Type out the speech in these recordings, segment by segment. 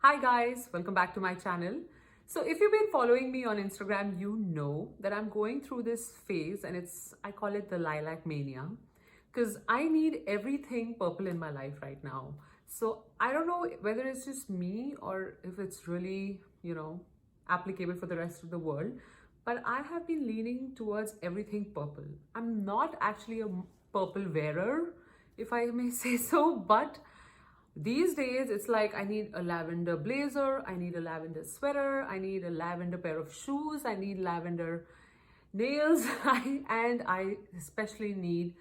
Hi guys, welcome back to my channel. So if you've been following me on Instagram, you know that I'm going through this phase and I call it the lilac mania because I need everything purple in my life right now. So I don't know whether it's just me or if it's really, applicable for the rest of the world, but I have been leaning towards everything purple. I'm not actually a purple wearer, if I may say so, but these days, it's like I need a lavender blazer, I need a lavender sweater, I need a lavender pair of shoes, I need lavender nails, and I especially need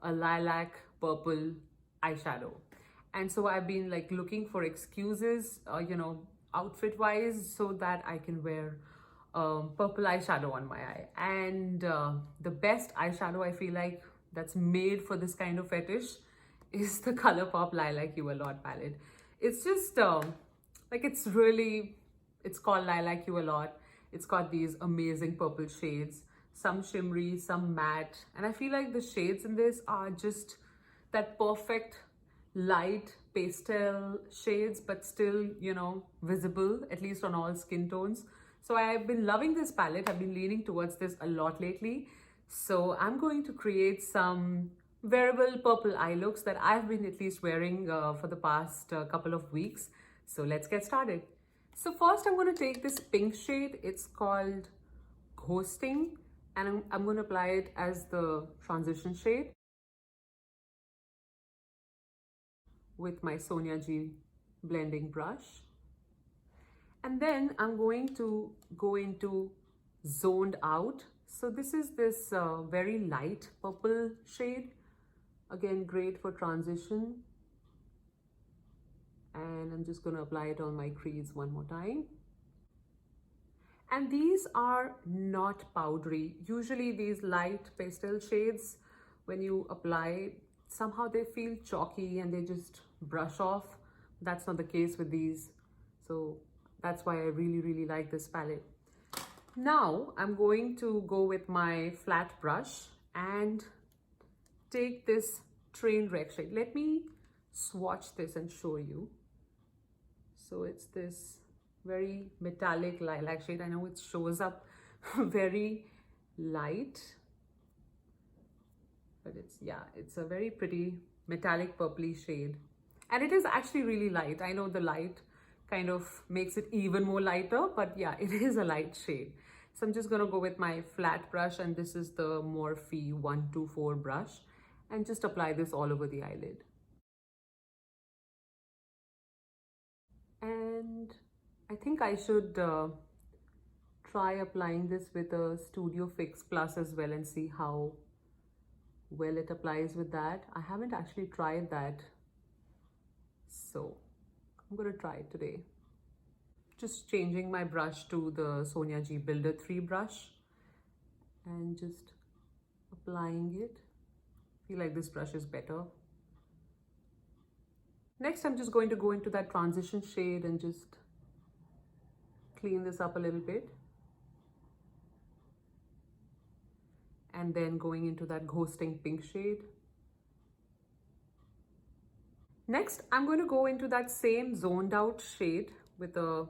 a lilac purple eyeshadow. And so I've been like looking for excuses, outfit wise, so that I can wear purple eyeshadow on my eye. And the best eyeshadow I feel like that's made for this kind of fetish is the Colorpop Lilac You A Lot palette. It's just it's called Lilac You A Lot. It's got these amazing purple shades, some shimmery, some matte. And I feel like the shades in this are just that perfect light pastel shades, but still, visible, at least on all skin tones. So I've been loving this palette. I've been leaning towards this a lot lately. So I'm going to create some wearable purple eye looks that I've been at least wearing for the past couple of weeks. So let's get started. So first I'm going to take this pink shade. It's called Ghosting, and I'm going to apply it as the transition shade with my Sonia G blending brush. And then I'm going to go into Zoned Out. So this is this very light purple shade. Again, great for transition. And I'm just going to apply it on my crease one more time. And these are not powdery. Usually these light pastel shades, when you apply, somehow they feel chalky and they just brush off. That's not the case with these. So that's why I really like this palette. Now I'm going to go with my flat brush and take this train wreck shade. Let me swatch this and show you. So it's this very metallic lilac shade. I know it shows up very light, but it's a very pretty metallic purpley shade. And it is actually really light. I know the light kind of makes it even more lighter, but yeah, it is a light shade. So I'm just gonna go with my flat brush, and this is the Morphe 124 brush, and just apply this all over the eyelid. And I think I should try applying this with a Studio Fix Plus as well and see how well it applies with that. I haven't actually tried that, so I'm gonna try it today. Just changing my brush to the Sonia G Builder 3 brush and just applying it. I feel like this brush is better. Next, I'm just going to go into that transition shade and just clean this up a little bit. And then going into that Ghosting pink shade. Next, I'm going to go into that same Zoned Out shade with a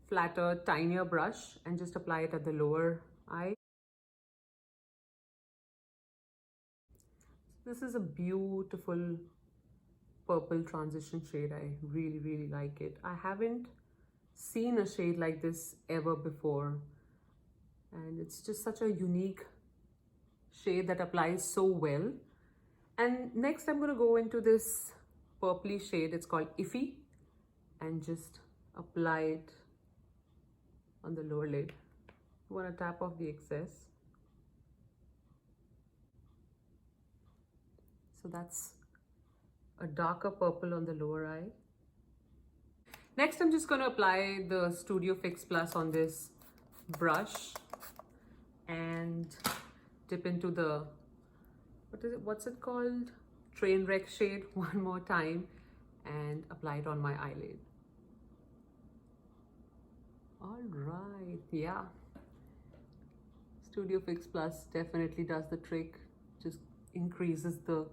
flatter, tinier brush and just apply it at the lower eye. This is a beautiful purple transition shade. I really like it. I haven't seen a shade like this ever before, and it's just such a unique shade that applies so well. And next I'm going to go into this purpley shade. It's called Iffy, and just apply it on the lower lid. You want to tap off the excess. So that's a darker purple on the lower eye. Next, I'm just going to apply the Studio Fix Plus on this brush and dip into the, what's it called? Trainwreck shade one more time and apply it on my eyelid. All right, yeah. Studio Fix Plus definitely does the trick. Just increases the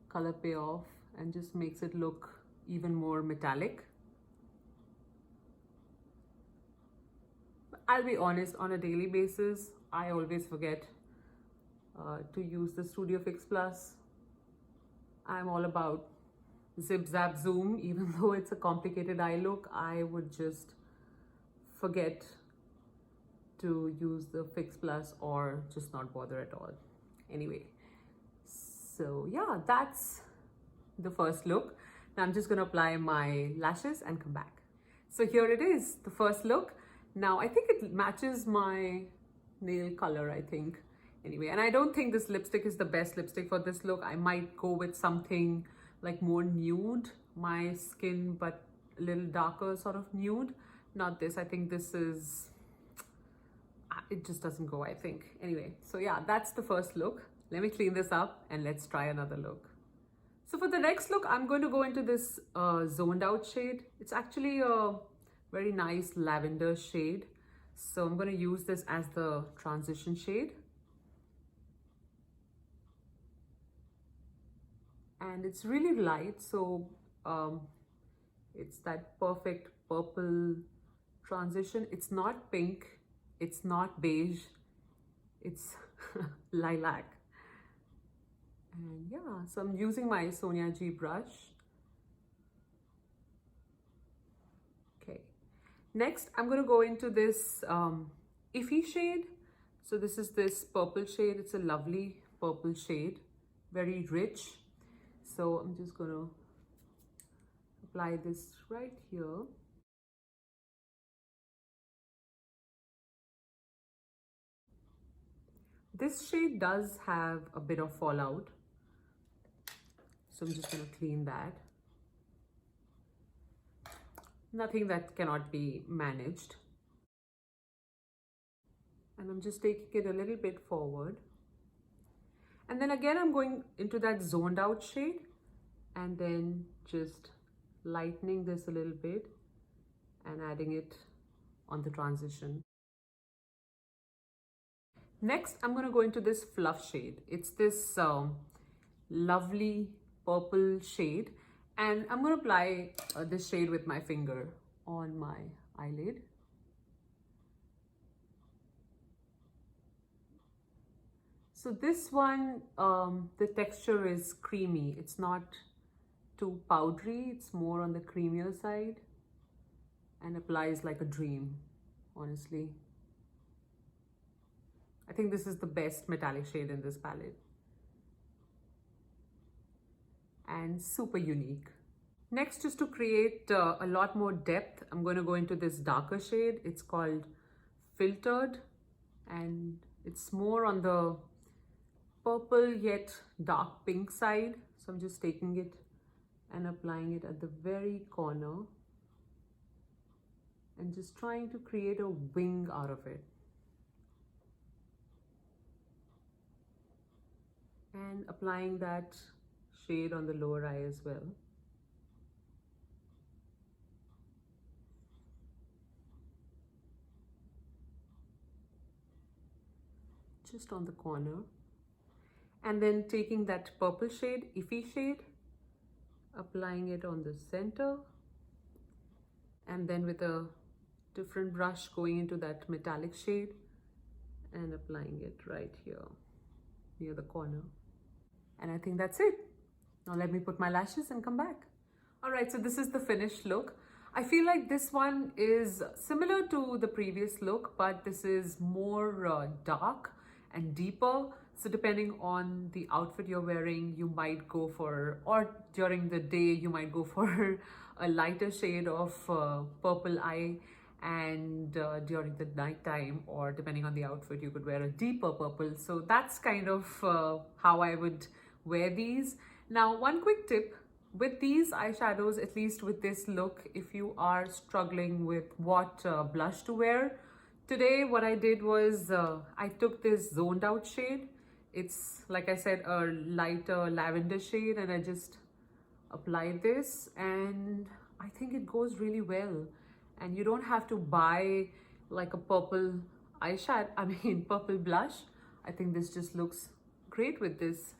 color payoff and just makes it look even more metallic. I'll be honest, on a daily basis, I always forget to use the Studio Fix Plus. I'm all about zip, zap, zoom. Even though it's a complicated eye look, I would just forget to use the Fix Plus or just not bother at all. Anyway, so yeah, that's the first look. Now I'm just gonna apply my lashes and come back. So here it is, the first look. Now I think it matches my nail color, I think. Anyway, and I don't think this lipstick is the best lipstick for this look. I might go with something like more nude, my skin, but a little darker sort of nude. Not this, I think this is, it just doesn't go, I think. Anyway, so yeah, that's the first look. Let me clean this up and let's try another look. So for the next look, I'm going to go into this zoned out shade. It's actually a very nice lavender shade. So I'm going to use this as the transition shade. And it's really light, so it's that perfect purple transition. It's not pink, it's not beige, it's lilac. And yeah, so I'm using my Sonia G brush. Okay, next I'm going to go into this iffy shade. So this is this purple shade. It's a lovely purple shade, very rich. So I'm just going to apply this right here. This shade does have a bit of fallout, so I'm just going to clean that. Nothing that cannot be managed. And I'm just taking it a little bit forward. And then again, I'm going into that zoned out shade and then just lightening this a little bit and adding it on the transition. Next, I'm going to go into this fluff shade. It's this lovely purple shade, and I'm going to apply this shade with my finger on my eyelid. So this one, the texture is creamy. It's not too powdery. It's more on the creamier side and applies like a dream, honestly. I think this is the best metallic shade in this palette. And super unique. Next, just to create a lot more depth, I'm going to go into this darker shade. It's called Filtered, and it's more on the purple yet dark pink side. So I'm just taking it and applying it at the very corner and just trying to create a wing out of it. And applying that shade on the lower eye as well. Just on the corner. And then taking that purple shade, iffy shade, applying it on the center. And then with a different brush going into that metallic shade and applying it right here near the corner. And I think that's it. Now let me put my lashes and come back. All right, so this is the finished look. I feel like this one is similar to the previous look, but this is more dark and deeper. So depending on the outfit you're wearing, you might go for, or during the day, you might go for a lighter shade of purple eye, and during the nighttime, or depending on the outfit, you could wear a deeper purple. So that's kind of how I would wear these. Now, one quick tip with these eyeshadows, at least with this look, if you are struggling with what blush to wear, today what I did was I took this zoned out shade. It's, like I said, a lighter lavender shade, and I just applied this, and I think it goes really well. And you don't have to buy like a purple eyeshadow, purple blush. I think this just looks great with this.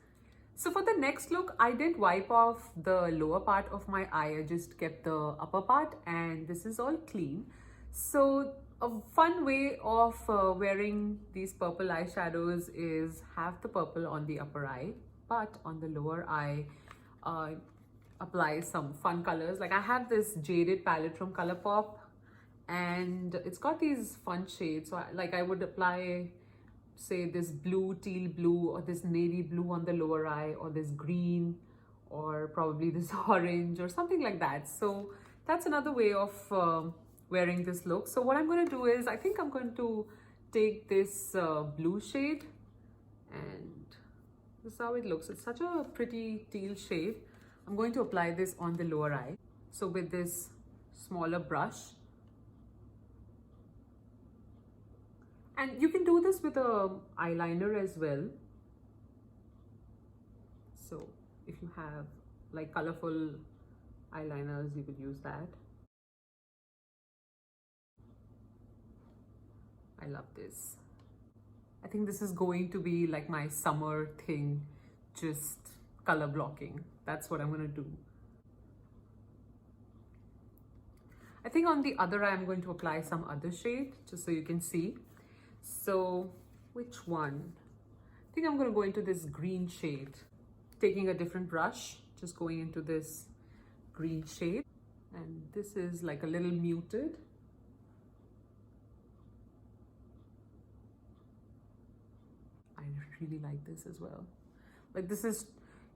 So for the next look, I didn't wipe off the lower part of my eye. I just kept the upper part, and this is all clean. So a fun way of wearing these purple eyeshadows is have the purple on the upper eye, but on the lower eye, uh, apply some fun colors. Like I have this jaded palette from Colorpop, and it's got these fun shades. So I would apply, say, this blue, teal blue, or this navy blue on the lower eye, or this green, or probably this orange or something like that. So that's another way of wearing this look. So what I'm going to do is, I think I'm going to take this blue shade, and this is how it looks. It's such a pretty teal shade. I'm going to apply this on the lower eye. So with this smaller brush, and you can do this with a eyeliner as well. So if you have like colorful eyeliners, you could use that. I love this. I think this is going to be like my summer thing, just color blocking. That's what I'm going to do. I think on the other eye, I'm going to apply some other shade just so you can see. So which one? I think I'm going to go into this green shade. Taking a different brush, just going into this green shade. And this is like a little muted. I really like this as well. Like this is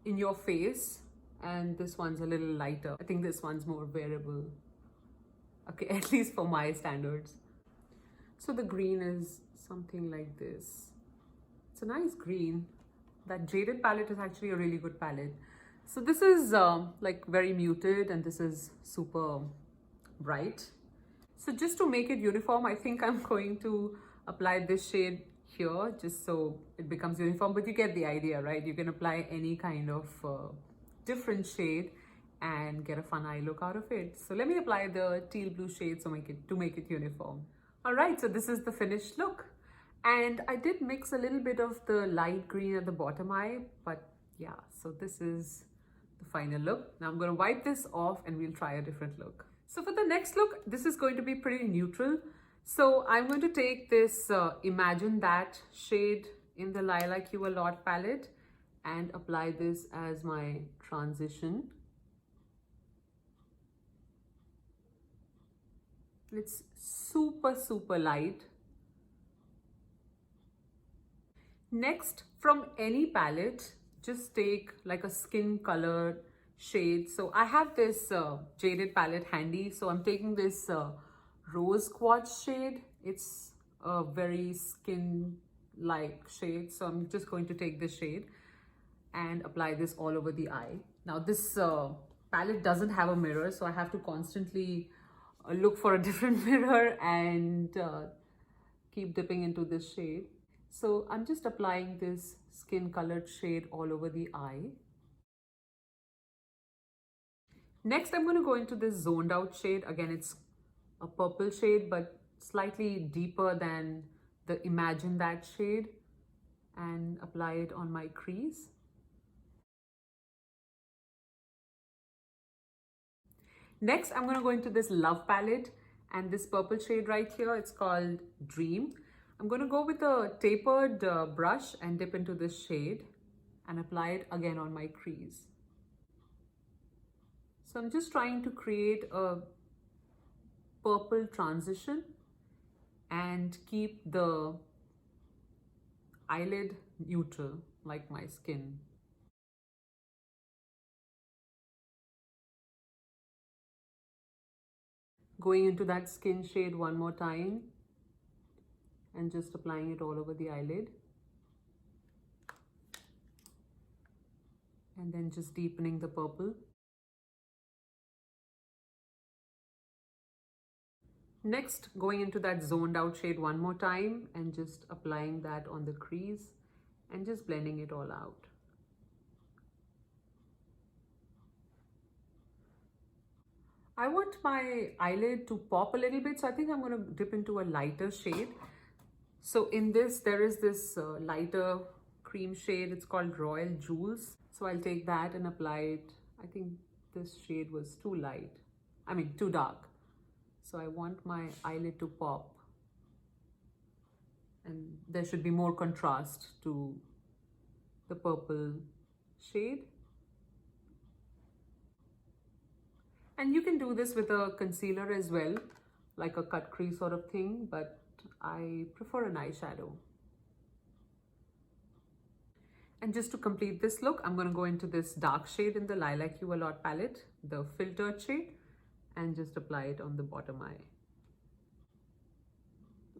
in your face, and this one's a little lighter. I think this one's more wearable. Okay, at least for my standards. So the green is something like this. It's a nice green. That jaded palette is actually a really good palette. So this is like very muted, and this is super bright. So just to make it uniform, I think I'm going to apply this shade here just so it becomes uniform, but you get the idea, right? You can apply any kind of different shade and get a fun eye look out of it. So let me apply the teal blue shade to make it uniform. All right, so this is the finished look. And I did mix a little bit of the light green at the bottom eye, but yeah, so this is the final look. Now I'm going to wipe this off and we'll try a different look. So for the next look, this is going to be pretty neutral. So I'm going to take this Imagine That shade in the Lilac You A Lot palette and apply this as my transition. It's super, super light. Next, from any palette, just take like a skin color shade. So I have this jaded palette handy. So I'm taking this rose quartz shade. It's a very skin-like shade. So I'm just going to take this shade and apply this all over the eye. Now this palette doesn't have a mirror, so I have to constantly look for a different mirror and keep dipping into this shade. So I'm just applying this skin colored shade all over the eye. Next, I'm going to go into this Zoned Out shade. Again, it's a purple shade, but slightly deeper than the Imagine That shade, and apply it on my crease. Next, I'm going to go into this Love palette and this purple shade right here. It's called Dream. I'm going to go with a tapered brush and dip into this shade and apply it again on my crease. So I'm just trying to create a purple transition and keep the eyelid neutral, like my skin. Going into that skin shade one more time and just applying it all over the eyelid. And then just deepening the purple. Next, going into that Zoned Out shade one more time and just applying that on the crease and just blending it all out. I want my eyelid to pop a little bit, so I think I'm going to dip into a lighter shade. So in this, there is this lighter cream shade. It's called Royal Jewels. So I'll take that and apply it. I think this shade was too light. I mean, too dark. So I want my eyelid to pop, and there should be more contrast to the purple shade. And you can do this with a concealer as well, like a cut crease sort of thing, but I prefer an eyeshadow. And just to complete this look, I'm going to go into this dark shade in the Lilac You A Lot palette, the filtered shade, and just apply it on the bottom eye.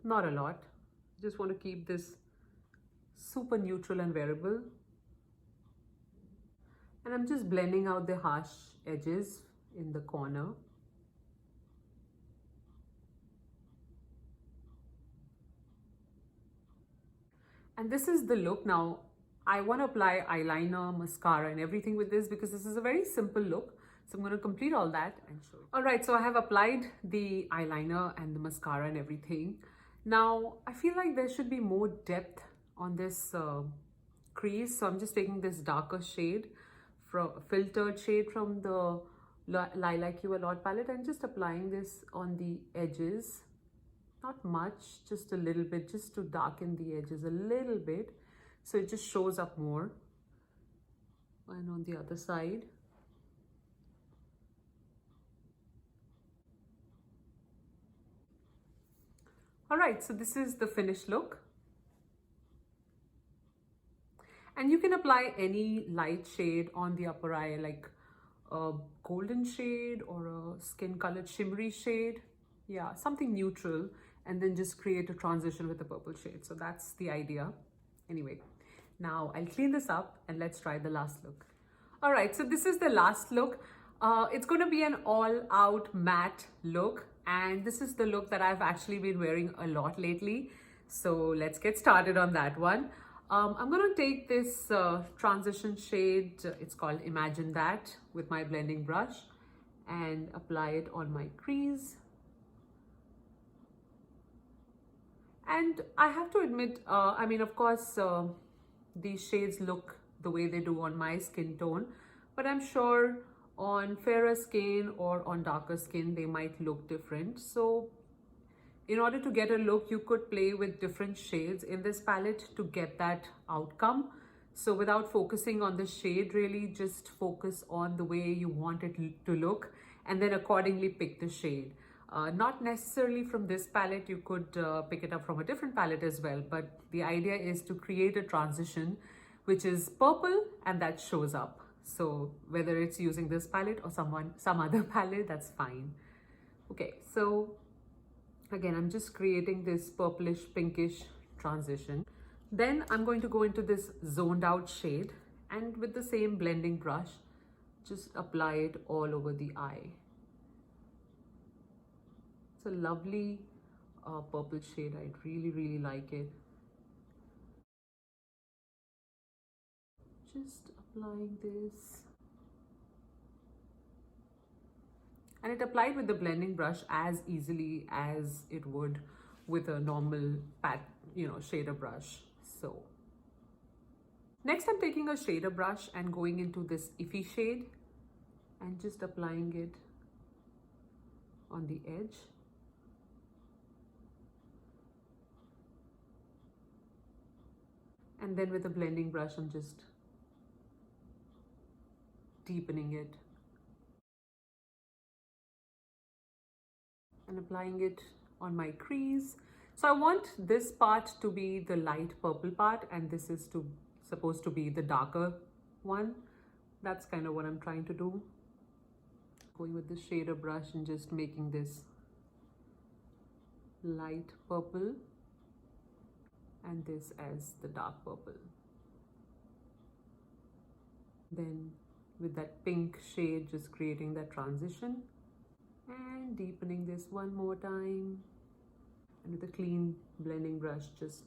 Not a lot. Just want to keep this super neutral and wearable. And I'm just blending out the harsh edges in the corner. And this is the look. Now, I want to apply eyeliner, mascara, and everything with this because this is a very simple look. So I'm going to complete all that and show you. All right, so I have applied the eyeliner and the mascara and everything. Now, I feel like there should be more depth on this crease. So I'm just taking this darker shade, filtered shade from the Lilac You A Lot palette, and just applying this on the edges. Not much, just a little bit, just to darken the edges a little bit. So it just shows up more. And on the other side. All right, so this is the finished look. And you can apply any light shade on the upper eye, like a golden shade or a skin colored shimmery shade. Yeah, something neutral, and then just create a transition with the purple shade. So that's the idea. Anyway, now I'll clean this up and let's try the last look. All right, so this is the last look. It's going to be an all-out matte look, and this is the look that I've actually been wearing a lot lately. So let's get started on that one. I'm going to take this transition shade, it's called Imagine That, with my blending brush and apply it on my crease. And I have to admit, I mean, of course, these shades look the way they do on my skin tone, but I'm sure on fairer skin or on darker skin, they might look different. So in order to get a look, you could play with different shades in this palette to get that outcome. So without focusing on the shade, really just focus on the way you want it to look, and then accordingly pick the shade. Not necessarily from this palette, you could pick it up from a different palette as well, but the idea is to create a transition which is purple and that shows up. So whether it's using this palette or some other palette, that's fine. Okay, so again, I'm just creating this purplish pinkish transition. Then I'm going to go into this zoned out shade, and with the same blending brush, just apply it all over the eye. It's a lovely purple shade. I really like it. Just applying this. And it applied with the blending brush as easily as it would with a normal shader brush. So next I'm taking a shader brush and going into this Iffy shade and just applying it on the edge. And then with the blending brush, I'm just deepening it and applying it on my crease. So I want this part to be the light purple part, and this is supposed to be the darker one. That's kind of what I'm trying to do. Going with the shader brush and just making this light purple and this as the dark purple. Then with that pink shade, just creating that transition and deepening this one more time. And with a clean blending brush, just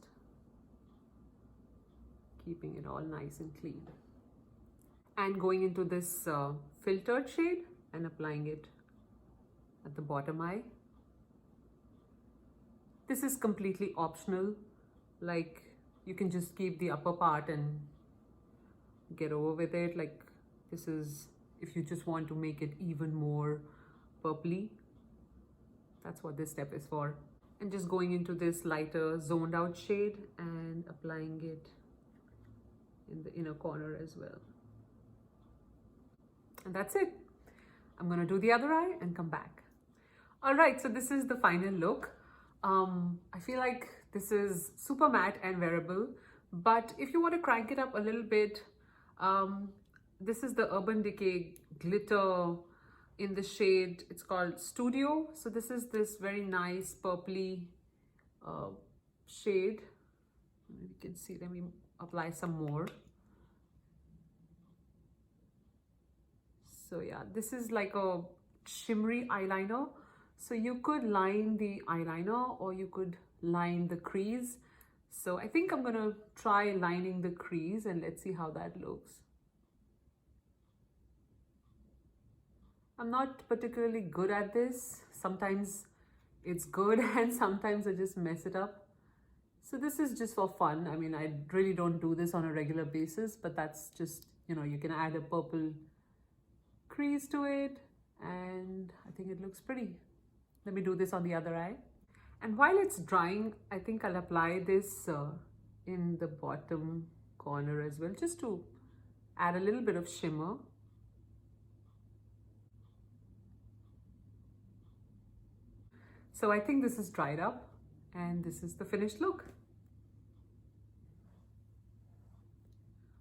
keeping it all nice and clean. And going into this filtered shade and applying it at the bottom eye. This is completely optional. Like, you can just keep the upper part and get over with it. Like, this is if you just want to make it even more purpley. That's what this step is for. And just going into this lighter zoned out shade and applying it in the inner corner as well. And that's it. I'm gonna do the other eye and come back. All right, so this is the final look. I feel like this is super matte and wearable, but if you want to crank it up a little bit, this is the Urban Decay glitter in the shade, it's called Studio. So this is this very nice purpley shade. You can see, let me apply some more. So yeah, this is like a shimmery eyeliner. So you could line the eyeliner or you could line the crease. So I think I'm gonna try lining the crease and let's see how that looks. I'm not particularly good at this. Sometimes it's good and sometimes I just mess it up. So this is just for fun. I mean, I really don't do this on a regular basis, but that's just, you know, you can add a purple crease to it and I think it looks pretty. Let me do this on the other eye. And while it's drying, I think I'll apply this in the bottom corner as well, just to add a little bit of shimmer. So I think this is dried up and this is the finished look.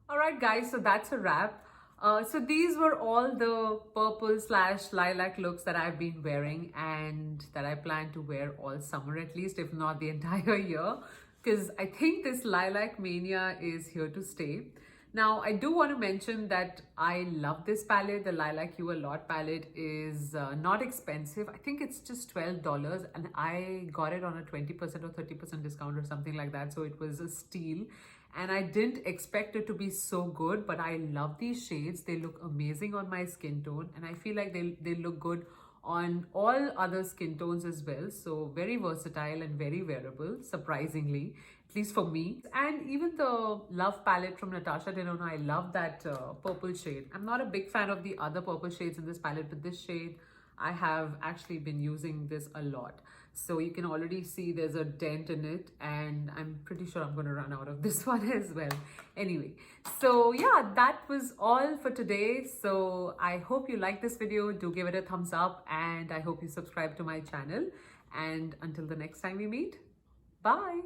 All right, guys, so that's a wrap. So these were all the purple / lilac looks that I've been wearing and that I plan to wear all summer at least, if not the entire year, because I think this lilac mania is here to stay. Now, I do want to mention that I love this palette. The Lilac You A Lot palette is not expensive. I think it's just $12 and I got it on a 20% or 30% discount or something like that. So it was a steal. And I didn't expect it to be so good, but I love these shades. They look amazing on my skin tone and I feel like they look good on all other skin tones as well. So very versatile and very wearable, surprisingly, at least for me. And even the Love palette from Natasha Denona, I love that purple shade. I'm not a big fan of the other purple shades in this palette, but this shade, I have actually been using this a lot. So you can already see there's a dent in it and I'm pretty sure I'm going to run out of this one as well. Anyway, so yeah, that was all for today. So I hope you like this video. Do give it a thumbs up and I hope you subscribe to my channel. And until the next time we meet, bye.